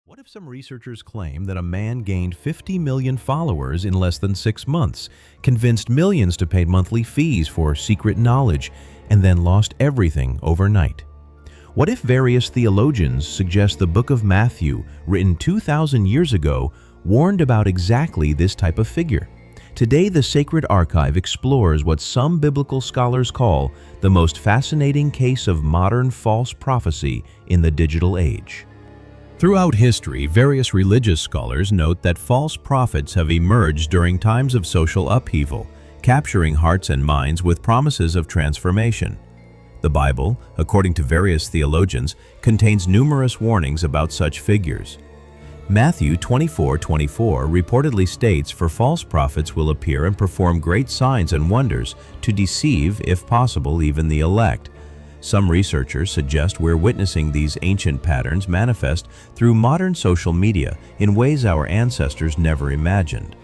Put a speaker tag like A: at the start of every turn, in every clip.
A: What if some researchers claim that a man gained 50 million followers in less than 6 months, convinced millions to pay monthly fees for secret knowledge, and then lost everything overnight? What if various theologians suggest the book of Matthew, written 2,000 years ago, warned about exactly this type of figure? Today, the Sacred Archive explores what some biblical scholars call the most fascinating case of modern false prophecy in the digital age. Throughout history, various religious scholars note that false prophets have emerged during times of social upheaval, capturing hearts and minds with promises of transformation. The Bible, according to various theologians, contains numerous warnings about such figures. Matthew 24:24 reportedly states, "For false prophets will appear and perform great signs and wonders to deceive, if possible, even the elect." Some researchers suggest we're witnessing these ancient patterns manifest through modern social media in ways our ancestors never imagined.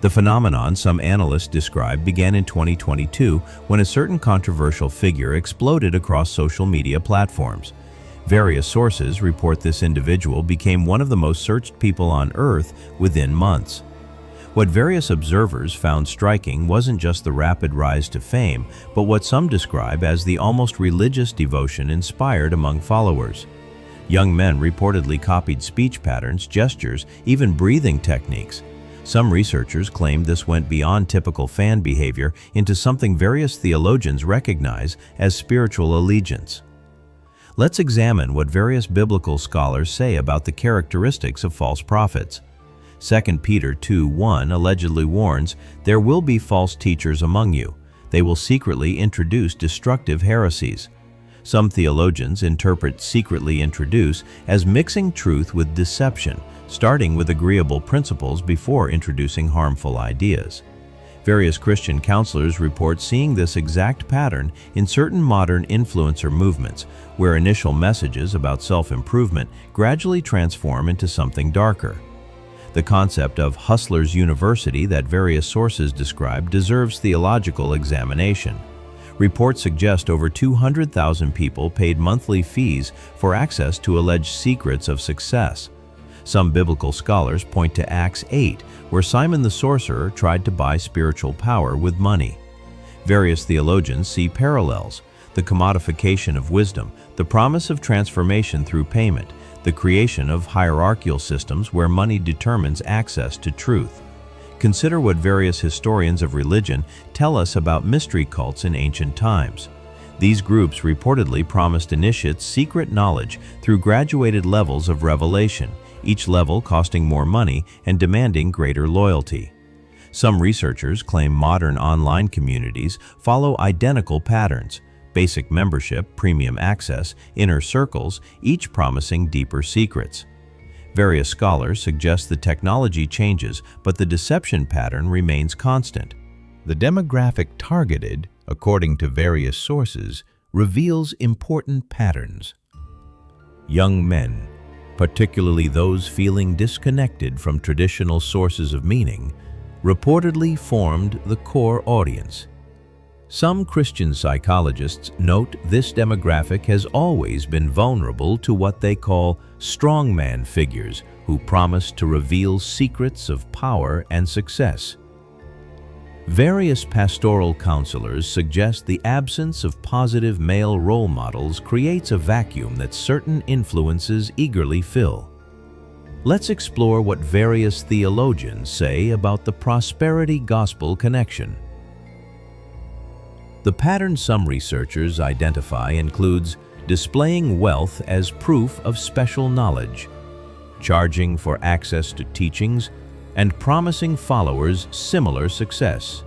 A: The phenomenon some analysts describe began in 2022 when a certain controversial figure exploded across social media platforms. Various sources report this individual became one of the most searched people on Earth within months. What various observers found striking wasn't just the rapid rise to fame, but what some describe as the almost religious devotion inspired among followers. Young men reportedly copied speech patterns, gestures, even breathing techniques. Some researchers claimed this went beyond typical fan behavior into something various theologians recognize as spiritual allegiance. Let's examine what various biblical scholars say about the characteristics of false prophets. 2 Peter 2:1 allegedly warns, "There will be false teachers among you. They will secretly introduce destructive heresies." Some theologians interpret "secretly introduce" as mixing truth with deception, starting with agreeable principles before introducing harmful ideas. Various Christian counselors report seeing this exact pattern in certain modern influencer movements, where initial messages about self-improvement gradually transform into something darker. The concept of Hustlers University that various sources describe deserves theological examination. Reports suggest over 200,000 people paid monthly fees for access to alleged secrets of success. Some biblical scholars point to Acts 8, where Simon the sorcerer tried to buy spiritual power with money. Various theologians see parallels: the commodification of wisdom, the promise of transformation through payment, the creation of hierarchical systems where money determines access to truth. Consider what various historians of religion tell us about mystery cults in ancient times. These groups reportedly promised initiates secret knowledge through graduated levels of revelation, each level costing more money and demanding greater loyalty. Some researchers claim modern online communities follow identical patterns: basic membership, premium access, inner circles, each promising deeper secrets. Various scholars suggest the technology changes, but the deception pattern remains constant. The demographic targeted, according to various sources, reveals important patterns. Young men, particularly those feeling disconnected from traditional sources of meaning, reportedly formed the core audience. Some Christian psychologists note this demographic has always been vulnerable to what they call strongman figures who promise to reveal secrets of power and success. Various pastoral counselors suggest the absence of positive male role models creates a vacuum that certain influences eagerly fill. Let's explore what various theologians say about the prosperity gospel connection. The pattern some researchers identify includes displaying wealth as proof of special knowledge, charging for access to teachings, and promising followers similar success.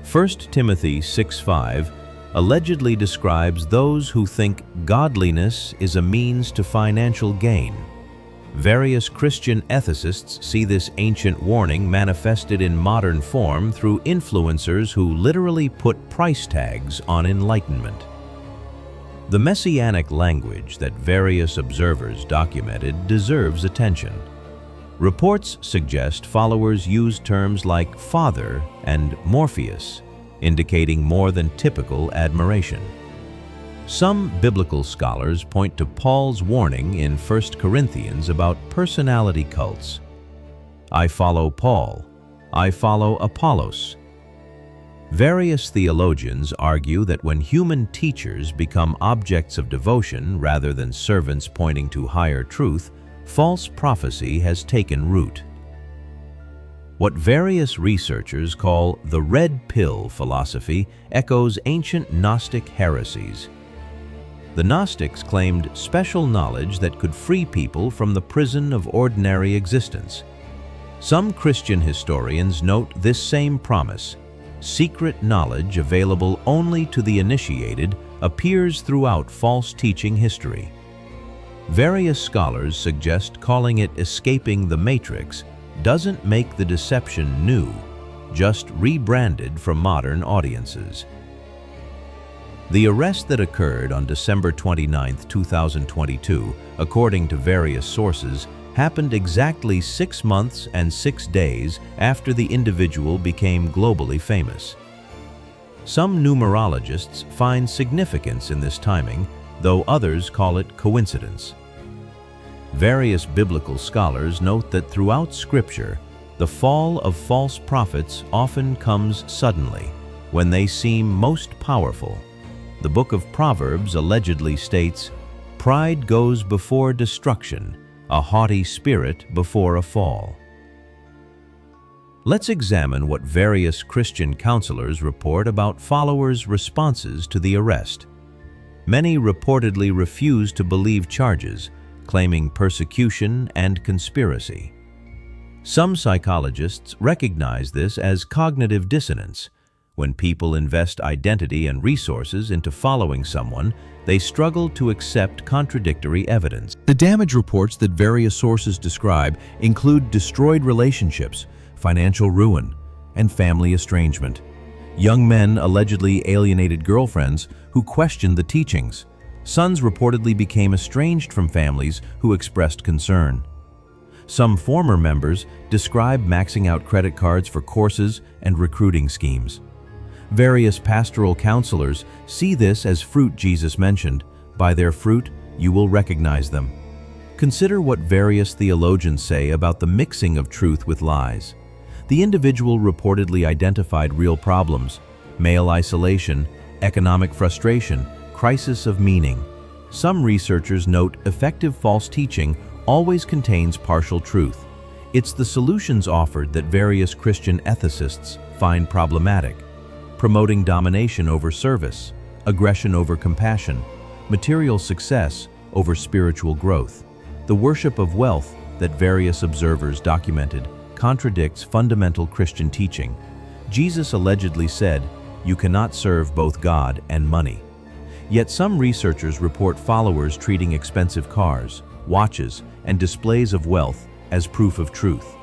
A: 1 Timothy 6:5 allegedly describes those who think godliness is a means to financial gain. Various Christian ethicists see this ancient warning manifested in modern form through influencers who literally put price tags on enlightenment. The messianic language that various observers documented deserves attention. Reports suggest followers use terms like Father and Morpheus, indicating more than typical admiration. Some biblical scholars point to Paul's warning in 1 Corinthians about personality cults. I follow Paul. I follow Apollos. Various theologians argue that when human teachers become objects of devotion rather than servants pointing to higher truth, false prophecy has taken root. What various researchers call the red pill philosophy echoes ancient Gnostic heresies. The Gnostics claimed special knowledge that could free people from the prison of ordinary existence. Some Christian historians note this same promise. Secret knowledge available only to the initiated appears throughout false teaching history. Various scholars suggest calling it escaping the matrix doesn't make the deception new, just rebranded for modern audiences. The arrest that occurred on December 29, 2022, according to various sources, happened exactly 6 months and 6 days after the individual became globally famous. Some numerologists find significance in this timing, though others call it coincidence. Various biblical scholars note that throughout Scripture, the fall of false prophets often comes suddenly, when they seem most powerful. The book of Proverbs allegedly states, "Pride goes before destruction, a haughty spirit before a fall." Let's examine what various Christian counselors report about followers' responses to the arrest. Many reportedly refuse to believe charges, claiming persecution and conspiracy. Some psychologists recognize this as cognitive dissonance. When people invest identity and resources into following someone, they struggle to accept contradictory evidence.
B: The damage reports that various sources describe include destroyed relationships, financial ruin, and family estrangement. Young men allegedly alienated girlfriends who questioned the teachings. Sons reportedly became estranged from families who expressed concern. Some former members describe maxing out credit cards for courses and recruiting schemes. Various pastoral counselors see this as fruit Jesus mentioned. By their fruit, you will recognize them. Consider what various theologians say about the mixing of truth with lies. The individual reportedly identified real problems: male isolation, economic frustration, crisis of meaning. Some researchers note effective false teaching always contains partial truth. It's the solutions offered that various Christian ethicists find problematic. Promoting domination over service, aggression over compassion, material success over spiritual growth. The worship of wealth that various observers documented contradicts fundamental Christian teaching. Jesus allegedly said, "You cannot serve both God and money." Yet some researchers report followers treating expensive cars, watches, and displays of wealth as proof of truth.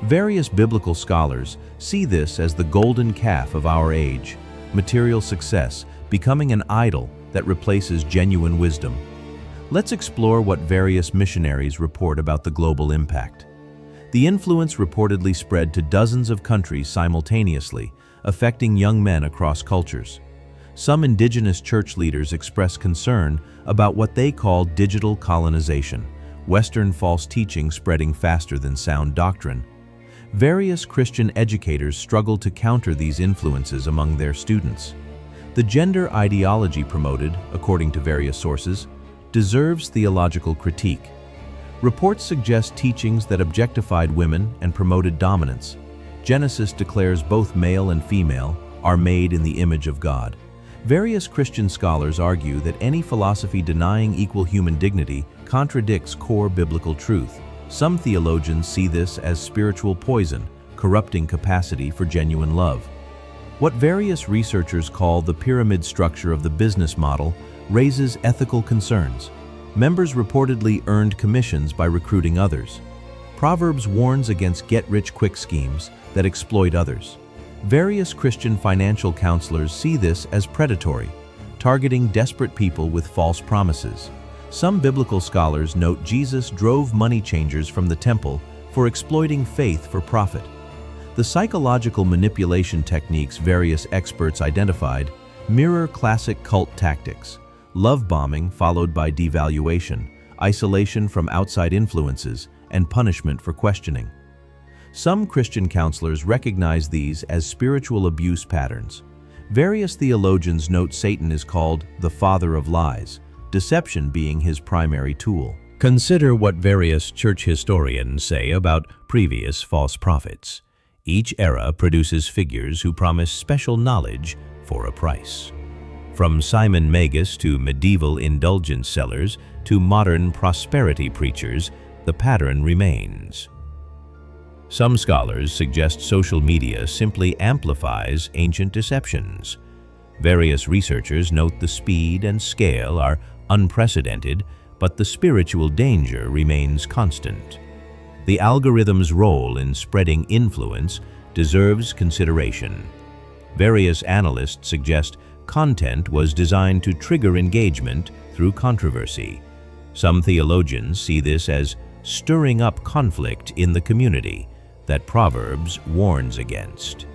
B: Various biblical scholars see this as the golden calf of our age, material success becoming an idol that replaces genuine wisdom. Let's explore what various missionaries report about the global impact. The influence reportedly spread to dozens of countries simultaneously, affecting young men across cultures. Some indigenous church leaders express concern about what they call digital colonization, Western false teaching spreading faster than sound doctrine. Various Christian educators struggle to counter these influences among their students. The gender ideology promoted, according to various sources, deserves theological critique. Reports suggest teachings that objectified women and promoted dominance. Genesis declares both male and female are made in the image of God. Various Christian scholars argue that any philosophy denying equal human dignity contradicts core biblical truth. Some theologians see this as spiritual poison, corrupting capacity for genuine love. What various researchers call the pyramid structure of the business model raises ethical concerns. Members reportedly earned commissions by recruiting others. Proverbs warns against get-rich-quick schemes that exploit others. Various Christian financial counselors see this as predatory, targeting desperate people with false promises. Some biblical scholars note Jesus drove money changers from the temple for exploiting faith for profit. The psychological manipulation techniques various experts identified mirror classic cult tactics. love bombing followed by devaluation, isolation from outside influences, and punishment for questioning. Some Christian counselors recognize these as spiritual abuse patterns. Various theologians note Satan is called the father of lies, deception being his primary tool. Consider what various church historians say about previous false prophets. Each era produces figures who promise special knowledge for a price. From Simon Magus to medieval indulgence sellers to modern prosperity preachers, the pattern remains. Some scholars suggest social media simply amplifies ancient deceptions. Various researchers note the speed and scale are unprecedented, but the spiritual danger remains constant. The algorithm's role in spreading influence deserves consideration. Various analysts suggest content was designed to trigger engagement through controversy. Some theologians see this as stirring up conflict in the community that Proverbs warns against.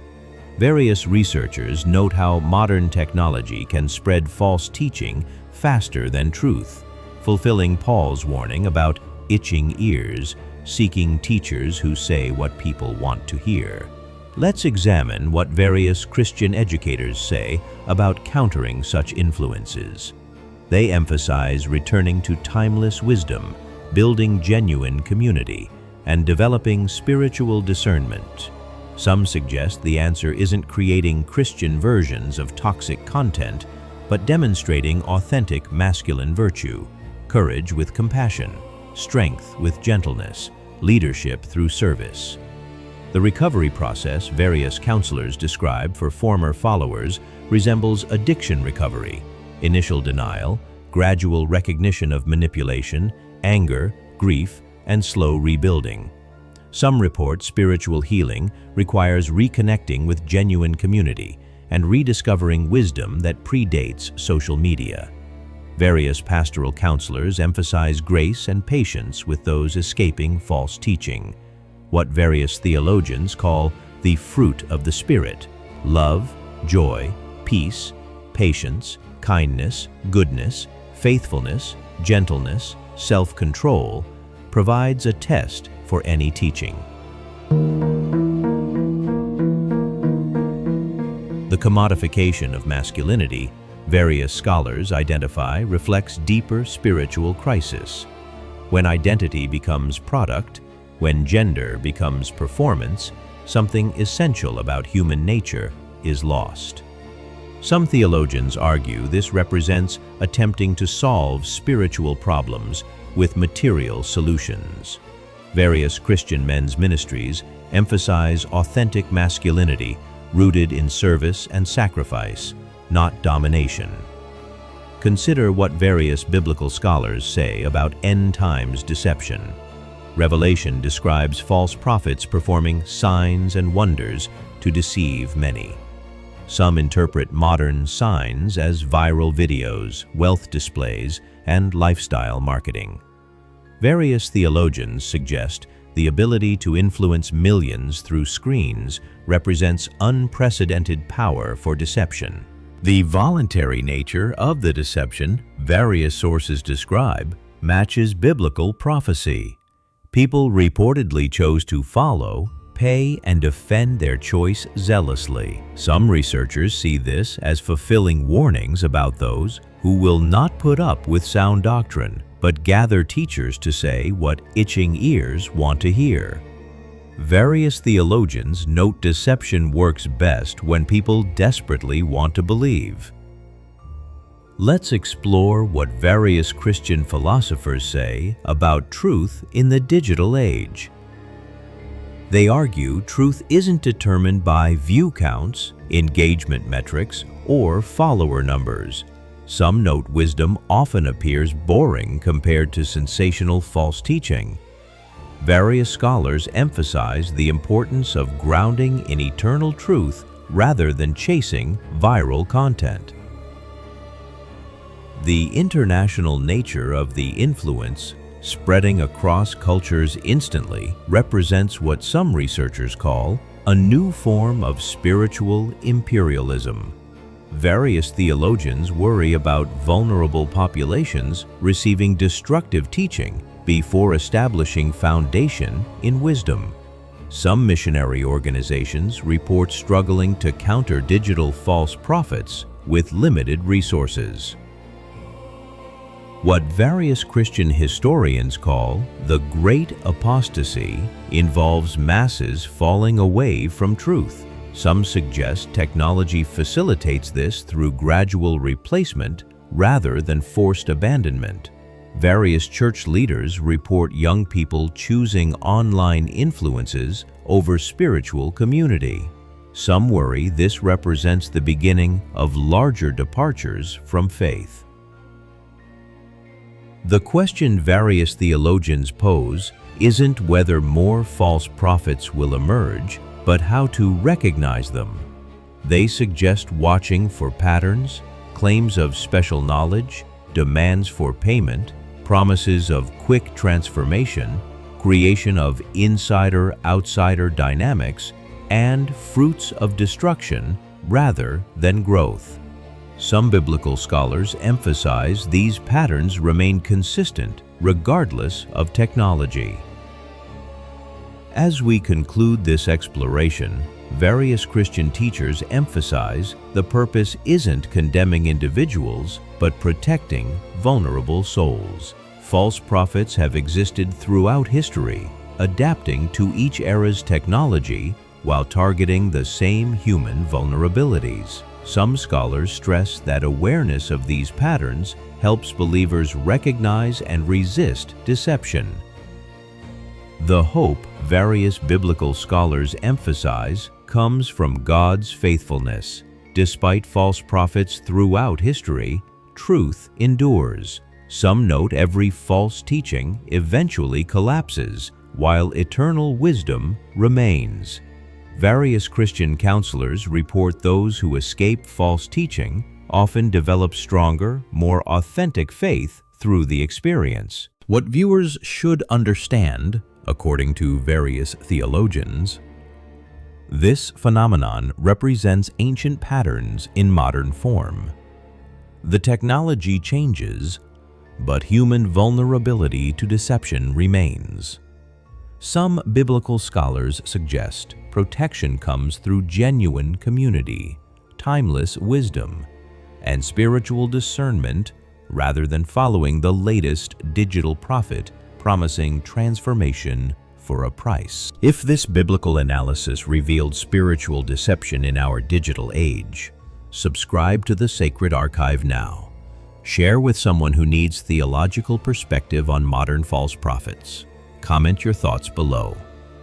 B: Various researchers note how modern technology can spread false teaching faster than truth, fulfilling Paul's warning about itching ears, seeking teachers who say what people want to hear. Let's examine what various Christian educators say about countering such influences. They emphasize returning to timeless wisdom, building genuine community, and developing spiritual discernment. Some suggest the answer isn't creating Christian versions of toxic content, but demonstrating authentic masculine virtue, courage with compassion, strength with gentleness, leadership through service. The recovery process various counselors describe for former followers resembles addiction recovery: initial denial, gradual recognition of manipulation, anger, grief, and slow rebuilding. Some report spiritual healing requires reconnecting with genuine community and rediscovering wisdom that predates social media. Various pastoral counselors emphasize grace and patience with those escaping false teaching, what various theologians call the fruit of the Spirit: love, joy, peace, patience, kindness, goodness, faithfulness, gentleness, self-control, provides a test for any teaching. The commodification of masculinity, various scholars identify, reflects deeper spiritual crisis. When identity becomes product, when gender becomes performance, something essential about human nature is lost. Some theologians argue this represents attempting to solve spiritual problems with material solutions. Various Christian men's ministries emphasize authentic masculinity rooted in service and sacrifice, not domination. Consider what various biblical scholars say about end times deception. Revelation describes false prophets performing signs and wonders to deceive many. Some interpret modern signs as viral videos, wealth displays, and lifestyle marketing. Various theologians suggest the ability to influence millions through screens represents unprecedented power for deception. The voluntary nature of the deception various sources describe matches biblical prophecy. People reportedly chose to follow, pay, and defend their choice zealously. Some researchers see this as fulfilling warnings about those who will not put up with sound doctrine, but gather teachers to say what itching ears want to hear. Various theologians note deception works best when people desperately want to believe. Let's explore what various Christian philosophers say about truth in the digital age. They argue truth isn't determined by view counts, engagement metrics, or follower numbers. Some note wisdom often appears boring compared to sensational false teaching. Various scholars emphasize the importance of grounding in eternal truth rather than chasing viral content. The international nature of the influence spreading across cultures instantly represents what some researchers call a new form of spiritual imperialism.
A: Various theologians worry about vulnerable populations receiving destructive teaching before establishing foundation in wisdom. Some missionary organizations report struggling to counter digital false prophets with limited resources. What various Christian historians call the Great Apostasy involves masses falling away from truth. Some suggest technology facilitates this through gradual replacement rather than forced abandonment. Various church leaders report young people choosing online influences over spiritual community. Some worry this represents the beginning of larger departures from faith. The question various theologians pose isn't whether more false prophets will emerge, but how to recognize them. They suggest watching for patterns, claims of special knowledge, demands for payment, promises of quick transformation, creation of insider-outsider dynamics, and fruits of destruction rather than growth. Some biblical scholars emphasize these patterns remain consistent regardless of technology. As we conclude this exploration, various Christian teachers emphasize the purpose isn't condemning individuals, but protecting vulnerable souls. False prophets have existed throughout history, adapting to each era's technology while targeting the same human vulnerabilities. Some scholars stress that awareness of these patterns helps believers recognize and resist deception. The hope various biblical scholars emphasize comes from God's faithfulness. Despite false prophets throughout history, truth endures. Some note every false teaching eventually collapses, while eternal wisdom remains. Various Christian counselors report those who escape false teaching often develop stronger, more authentic faith through the experience. What viewers should understand, according to various theologians, this phenomenon represents ancient patterns in modern form. The technology changes, but human vulnerability to deception remains. Some biblical scholars suggest protection comes through genuine community, timeless wisdom, and spiritual discernment rather than following the latest digital prophet promising transformation for a price. If this biblical analysis revealed spiritual deception in our digital age, subscribe to the Sacred Archive now. Share with someone who needs theological perspective on modern false prophets. Comment your thoughts below.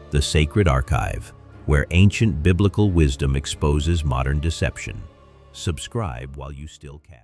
A: The Sacred Archive, where ancient biblical wisdom exposes modern deception. Subscribe while you still can.